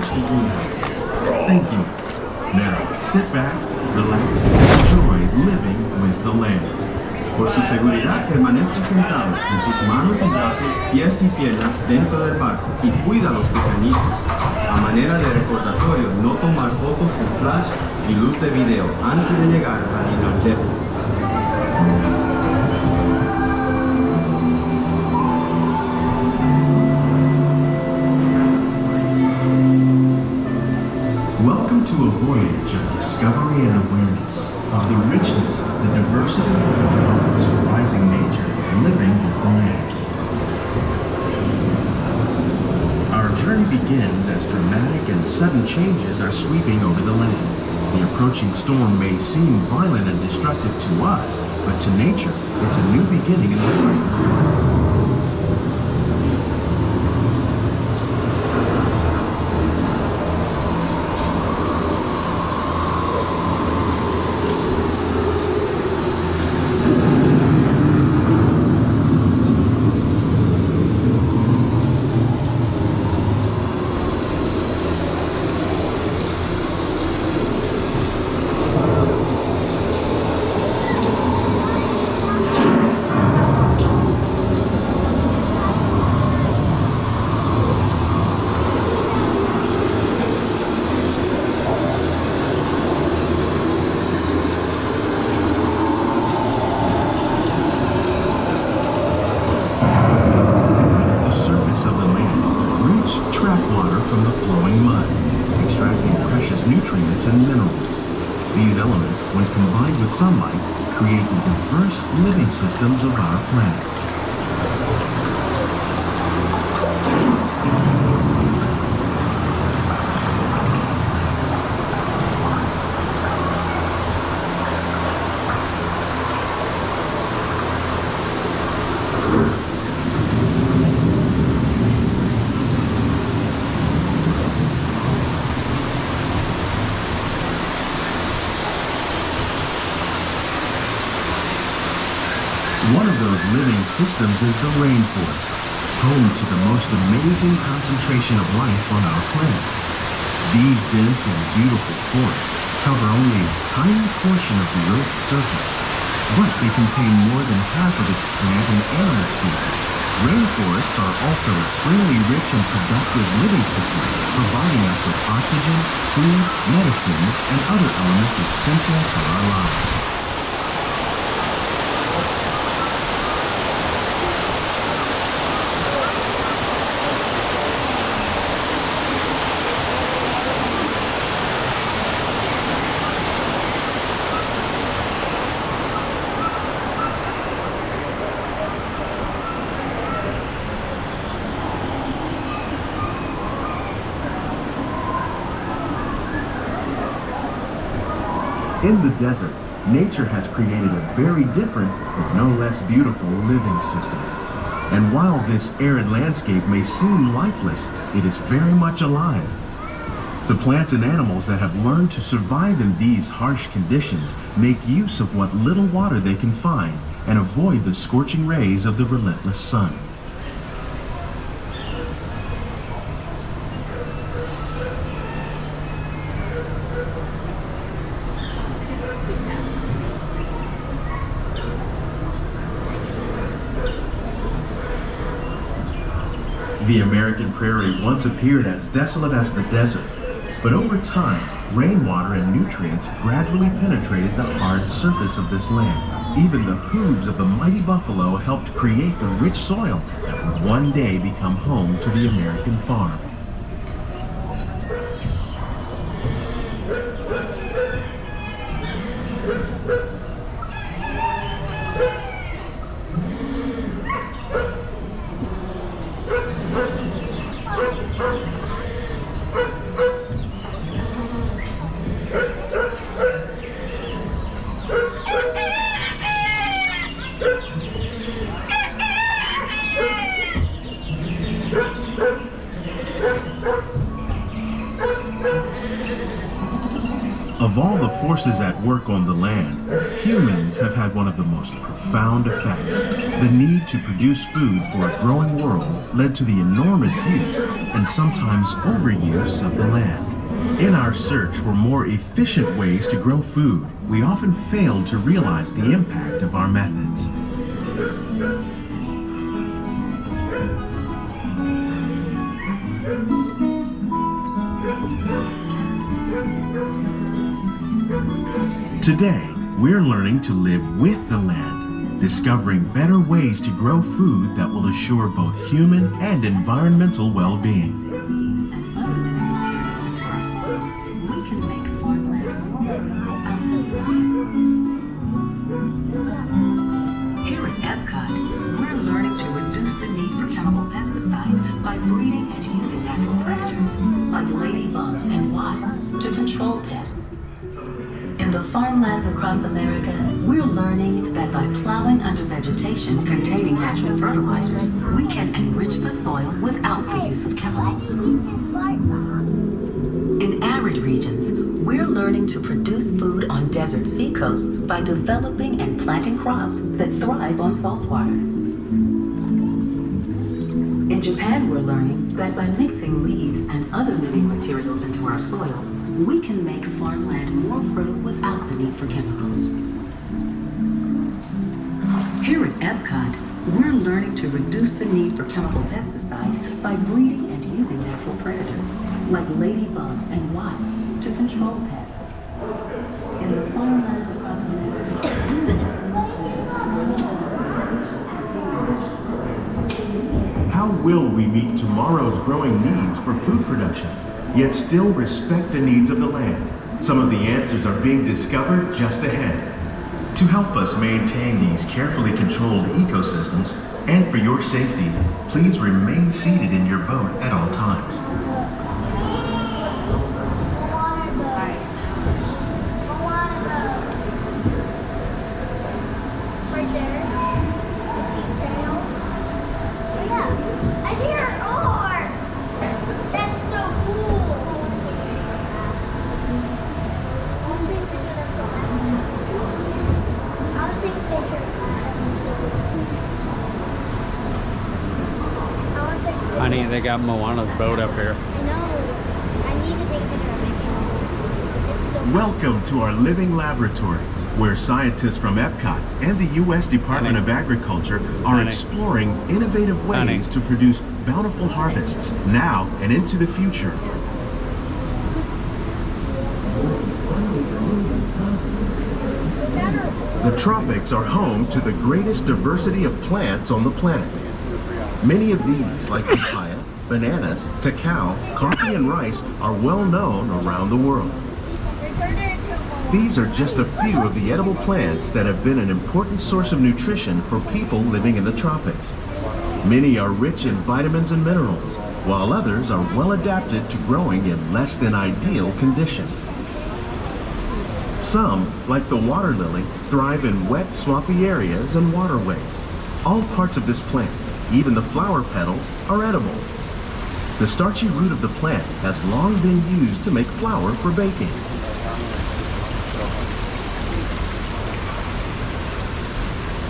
reach the greenhouses. Thank you. Now, sit back, relax, and enjoy living with the land. Por su seguridad, permanezca sentado con sus manos y brazos, pies y piernas dentro del barco y cuida a los pequeñitos. A manera de recordatorio, no tomar fotos con flash y luz de video antes de llegar al inalterno. Welcome to a voyage of discovery and awareness of the richness, the diversity, and often surprising nature living with the land. Our journey begins as dramatic and sudden changes are sweeping over the land. The approaching storm may seem violent and destructive to us, but to nature, it's a new beginning in the cycle of life. Nutrients and minerals. These elements, when combined with sunlight, create the diverse living systems of our planet. One of those living systems is the rainforest, home to the most amazing concentration of life on our planet. These dense and beautiful forests cover only a tiny portion of the Earth's surface, but they contain more than half of its plant and animal species. Rainforests are also extremely rich and productive living systems, providing us with oxygen, food, medicines, and other elements essential for our lives. In the desert, nature has created a very different, but no less beautiful living system. And while this arid landscape may seem lifeless, it is very much alive. The plants and animals that have learned to survive in these harsh conditions make use of what little water they can find and avoid the scorching rays of the relentless sun. The American prairie once appeared as desolate as the desert, but over time, rainwater and nutrients gradually penetrated the hard surface of this land. Even the hooves of the mighty buffalo helped create the rich soil that would one day become home to the American farm. Of all the forces at work on the land, humans have had one of the most profound effects. The need to produce food for a growing world led to the enormous use and sometimes overuse of the land. In our search for more efficient ways to grow food, we often fail to realize the impact of our methods. Today, we're learning to live with the land, discovering better ways to grow food that will assure both human and environmental well-being. Here at Epcot, we're learning to reduce the need for chemical pesticides by breeding and using natural predators, like ladybugs and wasps, to control pests. In the farmlands across America, we're learning that by plowing under vegetation containing natural fertilizers, we can enrich the soil without the use of chemicals. In arid regions, we're learning to produce food on desert seacoasts by developing and planting crops that thrive on salt water. In Japan, we're learning that by mixing leaves and other living materials into our soil, we can make farmland more fertile without the need for chemicals. Here at Epcot, we're learning to reduce the need for chemical pesticides by breeding and using natural predators, like ladybugs and wasps, to control pests. In the farmlands across America, How will we meet tomorrow's growing needs for food production, yet still respect the needs of the land? Some of the answers are being discovered just ahead. To help us maintain these carefully controlled ecosystems, and for your safety, please remain seated in your boat at all times. Right there. You see sail? Yeah. I see her oar. That's so cool. One thing to do that's so I'll take a picture. I want to take a picture. Honey, they got Moana's boat up here. I know. I need to take a picture of it. It's so Welcome to our living laboratories, where scientists from Epcot and the U.S. Department of Agriculture are exploring innovative ways to produce bountiful harvests now and into the future. The tropics are home to the greatest diversity of plants on the planet. Many of these, like papaya, bananas, cacao, coffee, and rice, are well known around the world. These are just a few of the edible plants that have been an important source of nutrition for people living in the tropics. Many are rich in vitamins and minerals, while others are well adapted to growing in less than ideal conditions. Some, like the water lily, thrive in wet, swampy areas and waterways. All parts of this plant, even the flower petals, are edible. The starchy root of the plant has long been used to make flour for baking.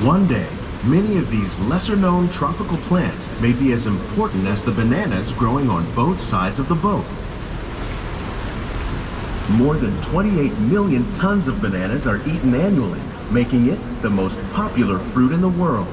One day, many of these lesser-known tropical plants may be as important as the bananas growing on both sides of the boat. More than 28 million tons of bananas are eaten annually, making it the most popular fruit in the world.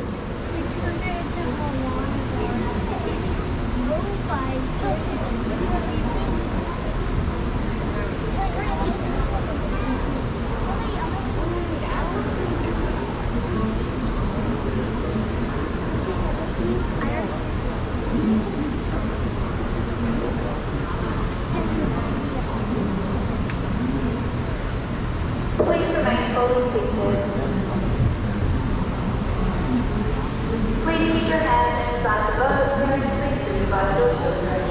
Please remain fully seated. Please keep your hands inside the boat during sleep supervised your children.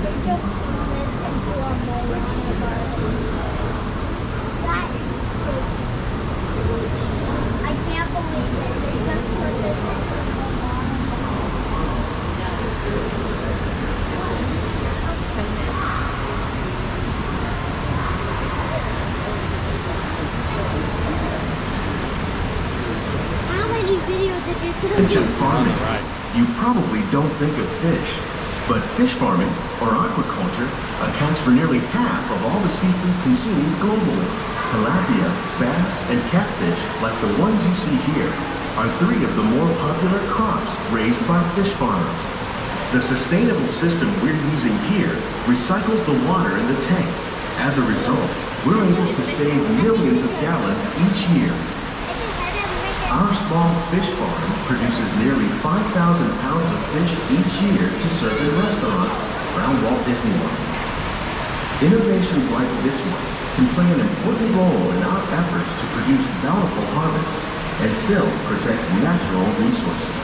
They just turn this into a Moana garden. That is so cool. I can't believe it. They just turned this into a Moana garden. Mention farming. Right. You probably don't think of fish, but fish farming, or aquaculture, accounts for nearly half of all the seafood consumed globally. Tilapia, bass, and catfish, like the ones you see here, are 3 of the more popular crops raised by fish farmers. The sustainable system we're using here recycles the water in the tanks. As a result, we're able to save millions of gallons each year. Our small fish farm produces nearly 5,000 pounds of fish each year to serve in restaurants around Walt Disney World. Innovations like this one can play an important role in our efforts to produce bountiful harvests and still protect natural resources.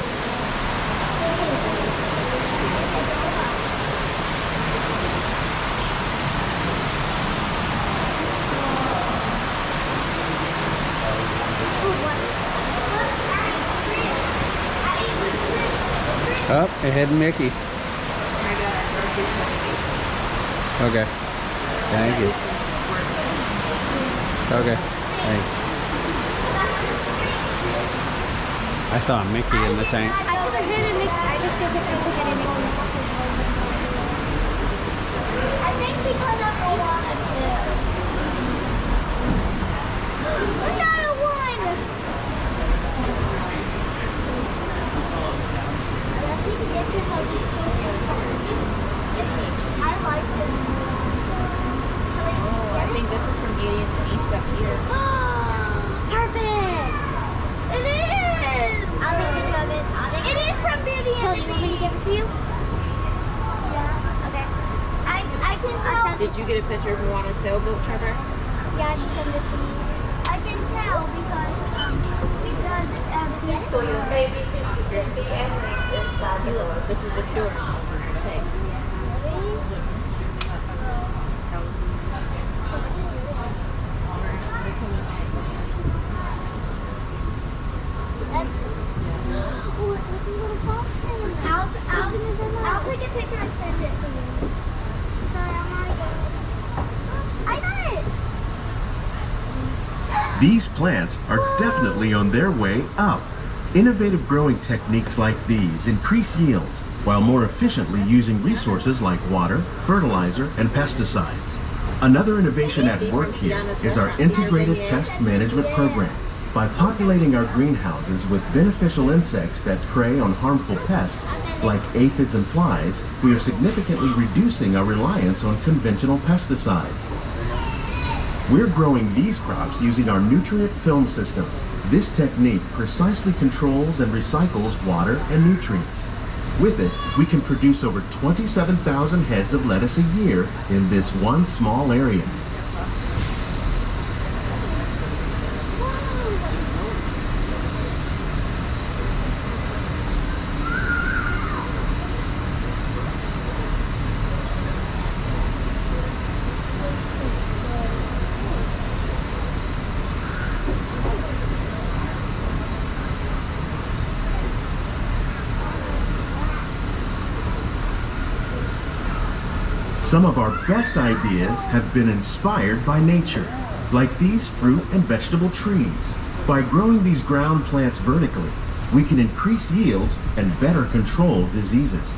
Up ahead, Mickey. Okay. Thank you. Okay. Thanks. I saw a Mickey in the tank. I took a hit and I just took a hit and I think because of Moana too. Another one! I like it. Oh, I think this is from Beauty and the Beast up here. Perfect! It is! I'll take a picture of it. It is from Beauty and the Beast. You want me to give it to you? Yeah. Okay. I can tell. Did you get a picture of Moana's sailboat, Trevor? Yeah, she sent it to me. I can tell because So your baby can see and inside the boat. This is the tour we're take. I'll take a picture and send it to you. Sorry, I'm not good. I got it! These plants are definitely on their way up. Innovative growing techniques like these increase yields while more efficiently using resources like water, fertilizer, and pesticides. Another innovation at work here is our integrated pest management program. By populating our greenhouses with beneficial insects that prey on harmful pests like aphids and flies, we are significantly reducing our reliance on conventional pesticides. We're growing these crops using our nutrient film system. This technique precisely controls and recycles water and nutrients. With it, we can produce over 27,000 heads of lettuce a year in this one small area. Some of our best ideas have been inspired by nature, like these fruit and vegetable trees. By growing these ground plants vertically, we can increase yields and better control diseases.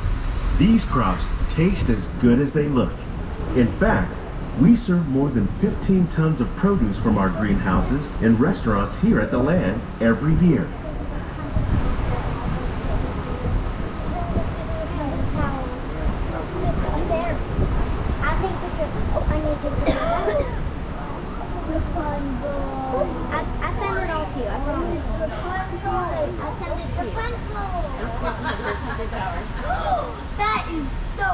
These crops taste as good as they look. In fact, we serve more than 15 tons of produce from our greenhouses in restaurants here at the land every year. That is so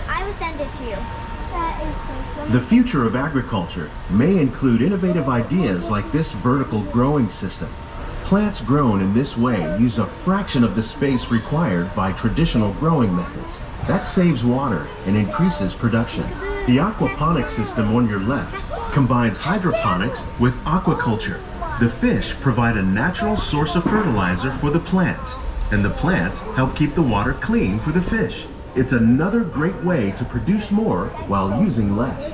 I will send it to you. That is so funny. The future of agriculture may include innovative ideas like this vertical growing system. Plants grown in this way use a fraction of the space required by traditional growing methods. That saves water and increases production. The aquaponics system on your left combines hydroponics with aquaculture. The fish provide a natural source of fertilizer for the plants, and the plants help keep the water clean for the fish. It's another great way to produce more while using less.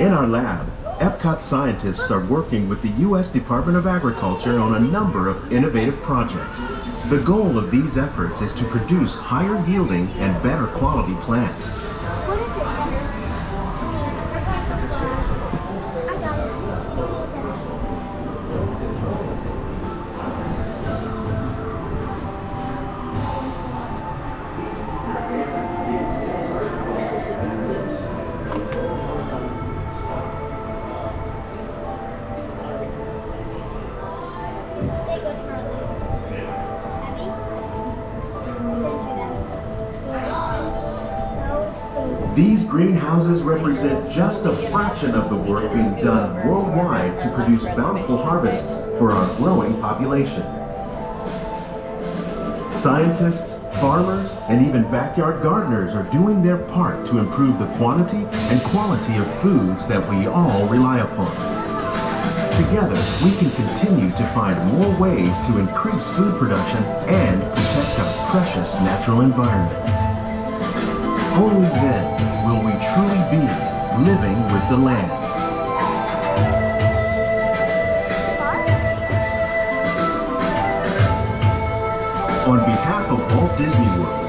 In our lab, Epcot scientists are working with the U.S. Department of Agriculture on a number of innovative projects. The goal of these efforts is to produce higher yielding and better quality plants. What is it? I got it. There you go, Charlie. Abby? These greenhouses represent just a fraction of the work being done worldwide to produce bountiful harvests for our growing population. Scientists, farmers, and even backyard gardeners are doing their part to improve the quantity and quality of foods that we all rely upon. Together, we can continue to find more ways to increase food production and protect our precious natural environment. Only then will we truly be living with the land. On behalf of Walt Disney World,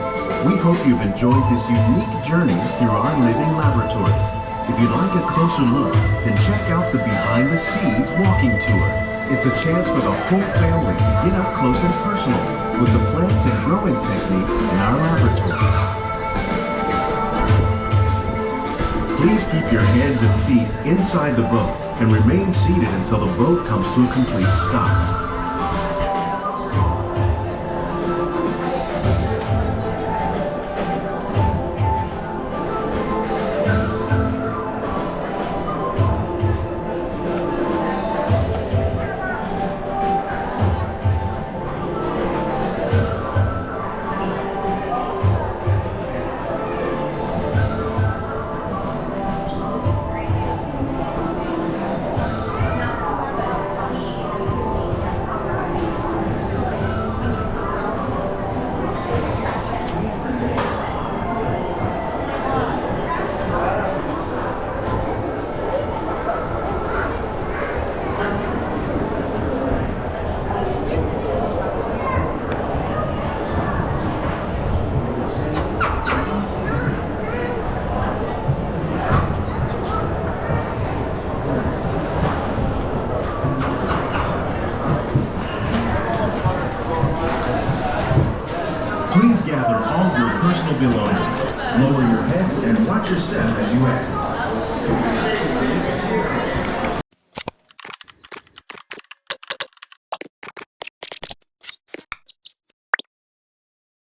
we hope you've enjoyed this unique journey through our living laboratories. If you'd like a closer look, then check out the Behind the Scenes walking tour. It's a chance for the whole family to get up close and personal with the plants and growing techniques in our laboratories. Please keep your hands and feet inside the boat and remain seated until the boat comes to a complete stop. Please gather all your personal belongings. Lower your head and watch your step as you exit.